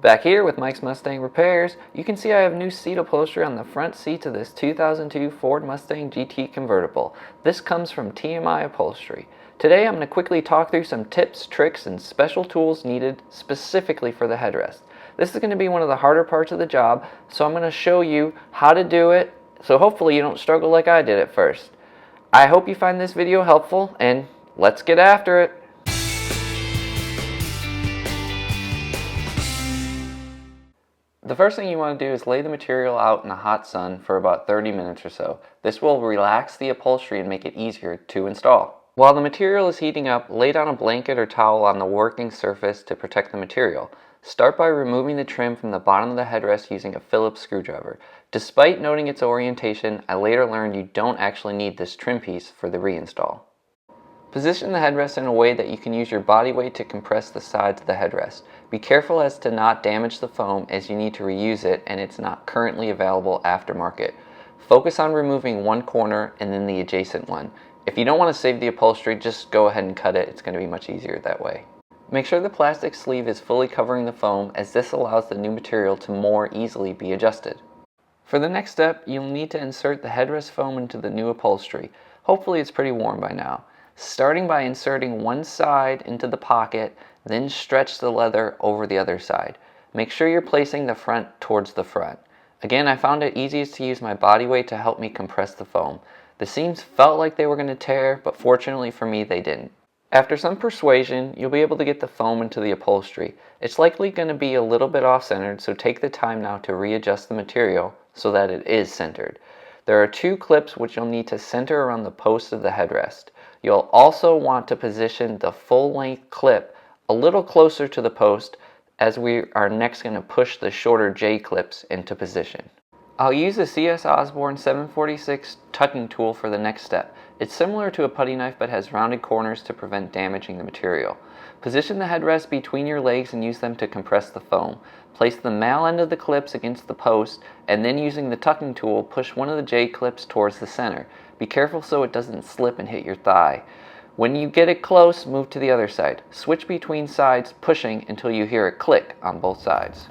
Back here with Mike's Mustang Repairs, you can see I have new seat upholstery on the front seats of this 2002 Ford Mustang GT Convertible. This comes from TMI Upholstery. Today I'm going to quickly talk through some tips, tricks, and special tools needed specifically for the headrest. This is going to be one of the harder parts of the job, so I'm going to show you how to do it, so hopefully you don't struggle like I did at first. I hope you find this video helpful, and let's get after it. The first thing you want to do is lay the material out in the hot sun for about 30 minutes or so. This will relax the upholstery and make it easier to install. While the material is heating up, lay down a blanket or towel on the working surface to protect the material. Start by removing the trim from the bottom of the headrest using a Phillips screwdriver. Despite noting its orientation, I later learned you don't actually need this trim piece for the reinstall. Position the headrest in a way that you can use your body weight to compress the sides of the headrest. Be careful as to not damage the foam, as you need to reuse it and it's not currently available aftermarket. Focus on removing one corner and then the adjacent one. If you don't want to save the upholstery, just go ahead and cut it. It's going to be much easier that way. Make sure the plastic sleeve is fully covering the foam, as this allows the new material to more easily be adjusted. For the next step, you'll need to insert the headrest foam into the new upholstery. Hopefully it's pretty warm by now. Starting by inserting one side into the pocket, then stretch the leather over the other side. Make sure you're placing the front towards the front. Again, I found it easiest to use my body weight to help me compress the foam. The seams felt like they were going to tear, but fortunately for me they didn't. After some persuasion, you'll be able to get the foam into the upholstery. It's likely going to be a little bit off-centered, so take the time now to readjust the material so that it is centered. There are two clips which you'll need to center around the post of the headrest. You'll also want to position the full-length clip a little closer to the post, as we are next going to push the shorter J-clips into position. I'll use the CS Osborne 746 tucking tool for the next step. It's similar to a putty knife but has rounded corners to prevent damaging the material. Position the headrest between your legs and use them to compress the foam. Place the male end of the clips against the post, and then using the tucking tool, push one of the J-clips towards the center. Be careful so it doesn't slip and hit your thigh. When you get it close, move to the other side. Switch between sides, pushing until you hear a click on both sides.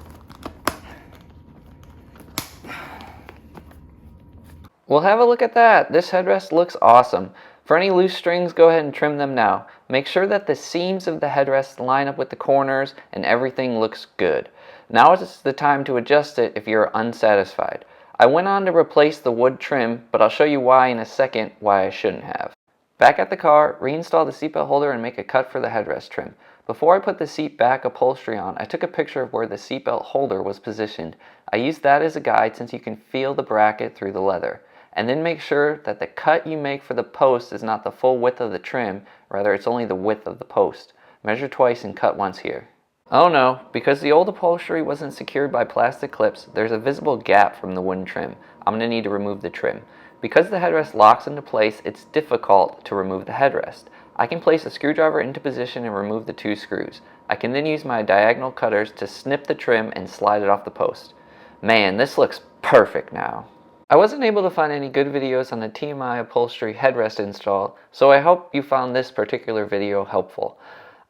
Well, have a look at that. This headrest looks awesome. For any loose strings, go ahead and trim them now. Make sure that the seams of the headrest line up with the corners and everything looks good. Now is the time to adjust it if you're unsatisfied. I went on to replace the wood trim, but I'll show you why in a second why I shouldn't have. Back at the car, reinstall the seatbelt holder and make a cut for the headrest trim. Before I put the seat back upholstery on, I took a picture of where the seatbelt holder was positioned. I used that as a guide since you can feel the bracket through the leather. And then make sure that the cut you make for the post is not the full width of the trim, rather it's only the width of the post. Measure twice and cut once here. Oh no, because the old upholstery wasn't secured by plastic clips, there's a visible gap from the wooden trim. I'm going to need to remove the trim. Because the headrest locks into place, it's difficult to remove the headrest. I can place a screwdriver into position and remove the two screws. I can then use my diagonal cutters to snip the trim and slide it off the post. Man, this looks perfect now. I wasn't able to find any good videos on the TMI upholstery headrest install, so I hope you found this particular video helpful.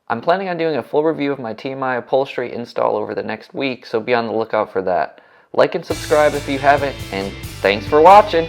I'm planning on doing a full review of my TMI upholstery install over the next week, so be on the lookout for that. Like and subscribe if you haven't, and thanks for watching!